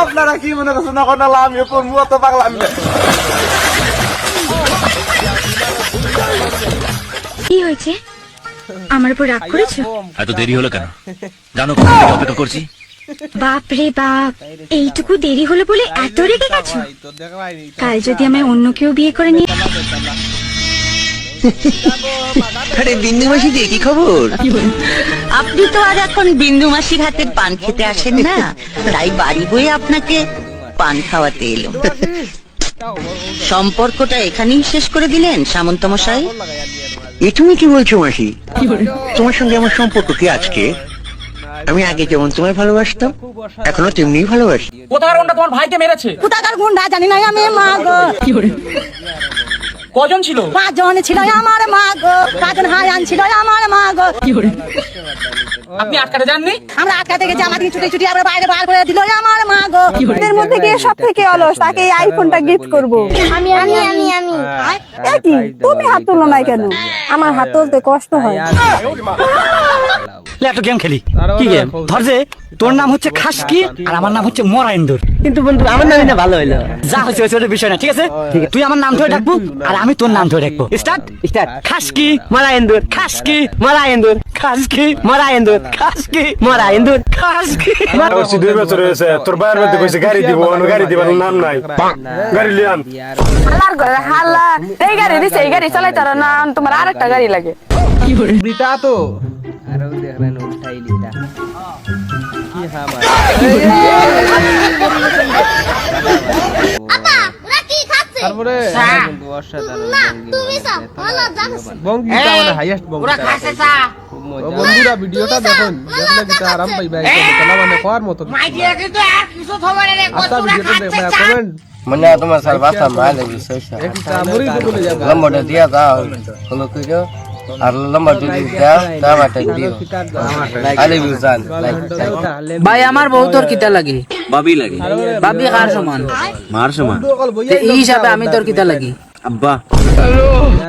আপনারা কি মনে করছেন এখন আমি পড়বো তো পাগলাম কি হয়েছে আমার উপর রাগ করেছো? এত দেরি হলো কেন? জানো কত অপেক্ষা করছি? বাপ রে বাপ, এইটুকু দেরি হলো বলে এত রেগে গেছো? কাল যদি আমায় অন্য কেউ বিয়ে করে নিয়ে। আরে বিন্দু মাসি দিয়ে কি খবর? আপনি তো আর এখন বিন্দু মাসির হাতের পান খেতে আসেন না, তাই বাড়ি বয়ে আপনাকে পান খাওয়াতে এলো। সম্পর্কটা এখানেই শেষ করে দিলেন সামন্ত মশাই? এ তুমি কি বলছো মাসি? তোমার সঙ্গে আমার সম্পর্ক কি আজকে? আমি আগে যেমন তোমায় ভালোবাসতাম এখনো তেমনি ভালোবাসি। কোথাকার গুন্ডা তোমার ভাইকে মেরেছে? কোথাকার গুন্ডা জানি না আমি, মা গো। কজন ছিল? 5 জন ছিল আমার, মা গো। 5 জন হাই আনছিল আমার, মা গো। আপনি আটকাতে যাননি? আমরা আটকাতে গেছি, আমাদের ছুটি ছুটি আমরা বাইরে বার করে দিল আমার, মা গো। এদের মধ্যে কে সব থেকে অলস, তাকে এই আইফোনটা গিফট করব। আমি আমি আমি আমি এ কি তুমি হাত তুলো নাই কেন? আমার হাত তুলতে কষ্ট হয়। একটা গেম খেলি। কি গেম? ধর যে তোর নাম হচ্ছে খাসকি আর আমার নাম হচ্ছে মরাইন্দুর। কিন্তু বন্ধু আমার নামই না ভালো হইলো। যা হচ্ছে ওটা বিষয় না, ঠিক আছে? তুই আমার নাম ধরে ডাকবো আর আমি তোর নাম ধরে ডাকবো। Start start. খাসকি মরাইন্দুর, খাসকি মরাইন্দুর, খাসকি মরাইন্দুর, খাসকি মরাইন্দুর, খাসকি। 2 বছর হয়েছে, তোর বাইরের মধ্যে কইছে গাড়ি দিব, গাড়ি দিবার নাম নাই। গাড়ি লিয়ান হালার ঘরে হালা, এই গাড়ি দিছে, এই গাড়ি চালাই তারা না, তোমার আরেকটা গাড়ি লাগে। বিটা তো আরো দেখলেন উল্টাই লিটা কি হামা আপা ওরা কি খাচ্ছে? তারপরে কিন্তু অসাধারণ না তুমি সব ভালো জানো। বঙ্গি মানে হাইয়েস্ট বঙ্গি ওরা খাচ্ছে চা। বন্ধুরা ভিডিওটা দেখুন, দেখলে কিন্তু আরাম পাইবা, এটা মানে খাওয়ার মতো মাইজিয়া কিন্তু আর কিছু খবর নেই, আচ্ছা ভিডিওটা দেখবা, কমেন্ট মানে তোমার স্যার বাসা মালে বিশেষা একটা মুড়ি তো বলে যাবে লম্বাটা দিয়া দাও হলো কইরো আর লম্বা যদি দাও টামাটা দিও আলে বিউজান ভাই আমার বউ তোর কিতা লাগে? বাবি লাগে। বাবি কার সমান? মার সমান। এই হিসাবে আমি তোর কিতা লাগি? আব্বা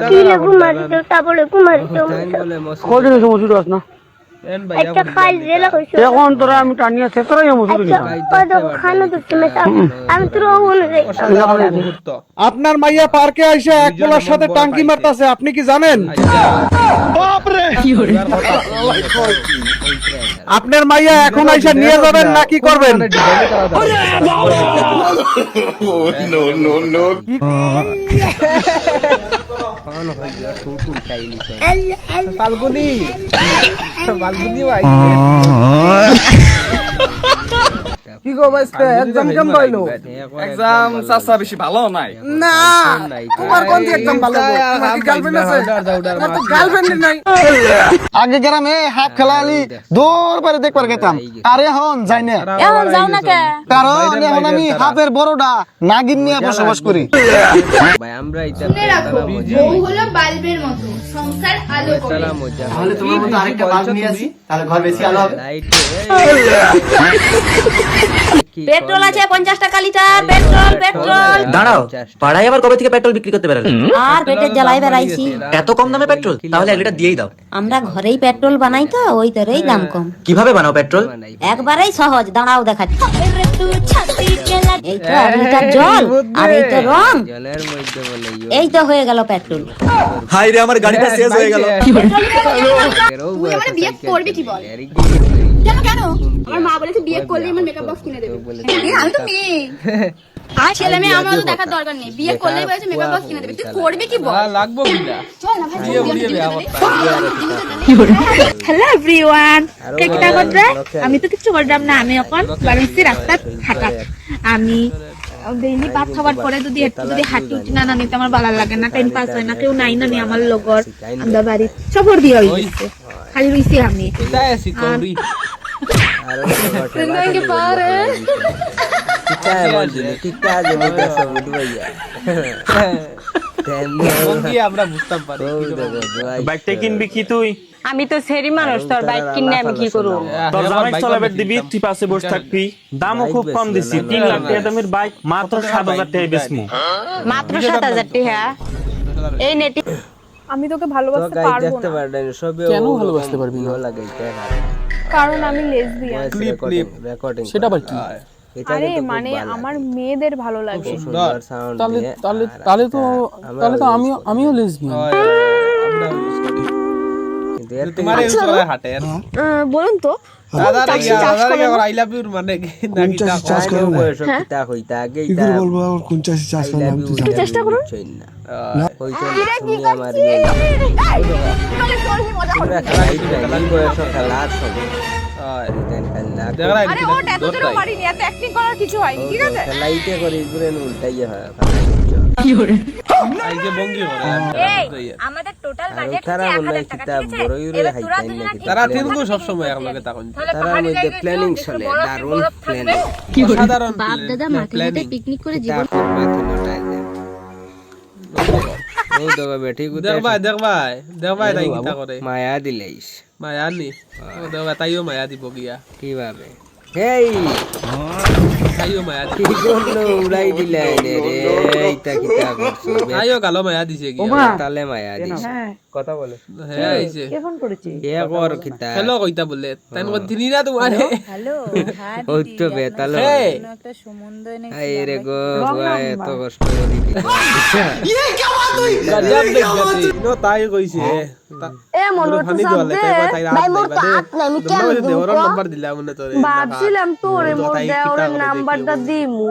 কি রে কুমারী তো তারপরে কুমারী তো কদিন সমস্যা আছে না? একটা খাল জেলা কইছো। এখন তোরা আমি টানিয়া শেষরাই সমস্যা দিছি। কত খানো তো তুমি সব আমি তো অনুযায়ী। আপনার মাইয়া পার্কে আইসা এক পোলার সাথে টাঙ্কি মারতাছে, আপনি কি জানেন? আপনার মাইয়া এখন আইসা নিয়ে যাবেন না কি করবেন? ফাল্গুনি ফাল্গুনি ভাই কি গো ভাই, এক্সাম কেমন হইলো? এক্সাম চাচা বেশি ভালো নাই। না তোমার কোন এক্সাম ভালো? তোমার কি গার্লফ্রেন্ড আছে? আমার তো গার্লফ্রেন্ড নাই। আগে গ্রামে হাফ খেলালি দৌড় পারে দেখবার গেতাম, আর এখন যাই না। এখন যাও না কে? কারণ এখন আমি হাফের বড়টা নাগিন নিয়ে বসবাস করি। ভাই আমরা এটা শুনে রাখো, বউ হলো বাল্বের মতো, সংসার আলো করে। তাহলে তোমার মতো আরেকটা বাল্ব নিয়ে আসি, তাহলে ঘর বেশি আলো হবে। পেট্রোল আছে 50 টাকা লিটার, পেট্রোল পেট্রোল। দাঁড়াও, পাড়ায় আবার কবে থেকে পেট্রোল বিক্রি করতে পারেন? আর পেটের জ্বালাই বেড়াইছি। এত কম দামে পেট্রোল? তাহলে 1 লিটার দিয়েই দাও। আমরা ঘরেই পেট্রোল বানাই তো, ওই তরেই দাম কম। কিভাবে বানাও পেট্রোল? একবারেই সহজ, দাঁড়াও দেখাচ্ছি। এই তো 1 লিটার জল আর এই তো রং, জলের মধ্যে বলে এই তো হয়ে গেল পেট্রোল। হাই রে আমার গাড়িটা শেষ হয়ে গেল। তুই আমার বিয়ে করবি কি বল? কেন কেন? আমার মা বলেছে বিয়ে করলে আমার মেকআপ বক্স কিনে দেবে। আমি তো মেয়ে। আর ছেলে মেয়ে আমার তো দেখার দরকার নেই, বিয়ে করলেই বলেছে মেকআপ বক্স কিনে দেবে। তুই করবি কি বল? লাগবো কিনা চল না ভাই, হ্যালো এভরিওয়ান, কেকটা করবে? আমি তো কিছু করলাম না, আমি এখন বাড়িতে রাস্তা হাঁটা। আমি ডেইলি ভাত খাবার পরে যদি একটু যদি হাঁটি উঠি না, না নিতে আমার ভালো লাগে না, টাইম পাস হয় না, কেউ নাই না আমার লগর। আমরা বাড়ি সফর দিয়ে হইছে, খালি রইছি আমি। তাইছি করি আর তুমি পারে কিটা বলছিস কিটা জমি দেশ বুঝবাইয়া বঙ্গি আমরা বুঝতাম পারি বাইকটা কিনবি কি তুই? আমি তো সেরি মানুষ, তোর বাইক কিনে আমি কি করব? তোর জামাই চলাবে দিবি, তুই পাশে বসে থাকবি। দামও খুব কম দিছি, 3 লাখ টাকা দামের বাইক মাত্র 7,000 টাকায় বেচমু। মাত্র 7,000 টাকা? এই নেটি আমি তোকে ভালোবাসতে পারবো না। কেন ভালোবাসতে পারবি না? কারণ আমি লেসবিয়ান। ক্লিপ সেটা আবার কি? আরে মানে আমার মেয়েদের ভালো লাগে। তাহলে তাহলে তাহলে তো তাহলে তো আমিও লেসবিয়ান। তোমার এই চলে হাটে বলুন তো আই লাভ ইউ মানে নাকি চাষ করো না কিতা হইতা আগে কি করে বলবো আর কোন চাষি চাষ করে আমি তো জানি চেষ্টা করুন। হইছে তুমি আমার ইয়ে তোমরা খেলাই বয়স খেলার সময় আরে ও এতটাও পারিনি, এত অ্যাক্টিং করার কিছু হয়নি, ঠিক আছে? খেলাইতে করে ঘুরে উল্টাইয়া হয় আইকে বঙ্গি করে আমাদের টোটাল বাজেট তারা হচ্ছে বলে 1000 টাকা, কিতাব ঠিক আছে? বড়ই রে এবার তোরা হাইতাই দুজনে নাকি তারা তিনগু সব সময় একলগে থাকুন তারা মধ্যে প্ল্যানিং চলে দারুণ প্ল্যানিং সাধারণ বাপ দাদা মাঠে ঘাটে পিকনিক করে জীবন ও দগা বেটি গুতে দেখ ভাই তাই কিতা করে মায়া দিলেইস মায়া নি ও দেখ তাইও মায়া দিব গিয়া কিভাবে হেই তাইও মায়া দিব কি করলো উড়াই দিলাই রে এইটা কিতা করছো তাইও গালো মায়া দিছে গিয়া তালে মায়া দিস কথা বলে হ্যাঁ আইছে কে ফোন করেছে? এ কর কিতা হ্যালো কইতা বলে তাই কইতিনি না তোমারে হ্যালো ও তো বেতালো একটা সম্বন্ধ এনে আই রে গো ভাই এত কষ্ট করি গজব দেখছি নো তাই কইছে এ মনে ফানি দলে তাই তাই রাত নাই বাদে দেওর নাম্বার দিলাম না তোরে ভাবছিলাম তোর মধ্যে ওর নাম্বারটা দিমু।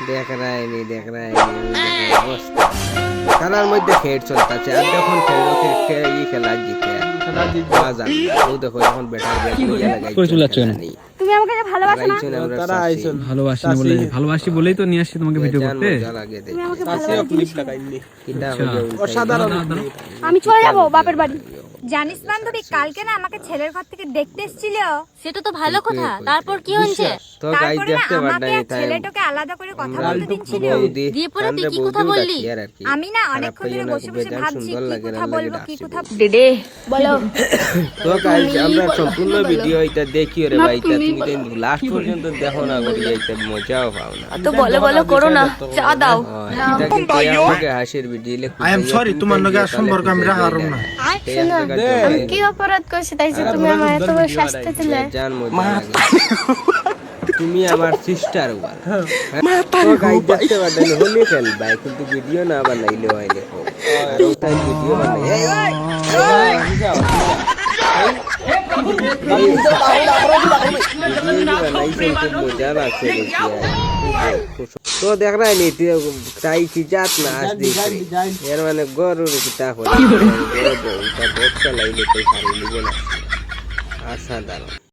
দেখ রাইনি অবস্থা খেলার মধ্যে খেট চলতেছে আর যখন খেলো এই খেলা জিতে খেলা জিতবা জান ও দেখো এখন বেটার ব্যাট নিয়ে লাগাই করে চলাচ্ছ না তুমি আমাকে যে ভালোবাসো না? তারা আইছন ভালোবাসি বলেই তো নিয়ে আসছি তোমাকে ভিডিও করতে। লাগে তুমি আমাকে সাসিও ক্লিপ লাগাইনি কিটা হয়ে অসাধারণ আমি চলে যাব বাপের বাড়ি। জানিস বান্ধবী, কালকে না আমাকে ছেলের ঘর থেকে দেখতে এসেছিল। সেটা তো ভালো কথা, তারপর কি হয়েছে? তো গাই দেখতে আমাকে পারলাই আর তাই ছেলেটাকে আলাদা করে কথা বলতে দিচ্ছিল। বৌদি দিয়ে পরে তুই কি কথা বললি? আমি আমি না অনেকক্ষণ ধরে বসে বসে ভাবছি সুন্দর কি লাগে কথা বলবো কি কথা ডেডে বলো। তো গাইস আমরা সম্পূর্ণ ভিডিও এটা দেখি রে ভাই তুমি তো লাস্ট পর্যন্ত দেখো না করি এটা মজাও পাও না তো বলো বলো করো না, চা দাও। এটা কিন্তু আমাকে হাসির ভিডিও লেখো আই এম সরি তোমার লগে আর সম্পর্ক আমি রাখার না আমি কি অপরাধ করছি তাই যে তুমি আমায় এত বড় শাস্তি দিলে? জান মজা লাগে তুমি আমার সিস্টার ওয়াল তো গাইস দেখতে পারলেন হোলি খেল ভাই কিন্তু ভিডিও না বানাইলে হয় দেখো আর ওটাই ভিডিও বানাই মজা লাগছে তো দেখ রা নি তাই কি জাত না আজ দিছে এর মানে গরুর কিতা হলো এটা বহুত চালাইলে তো সারি লিবে না অসাধারণ।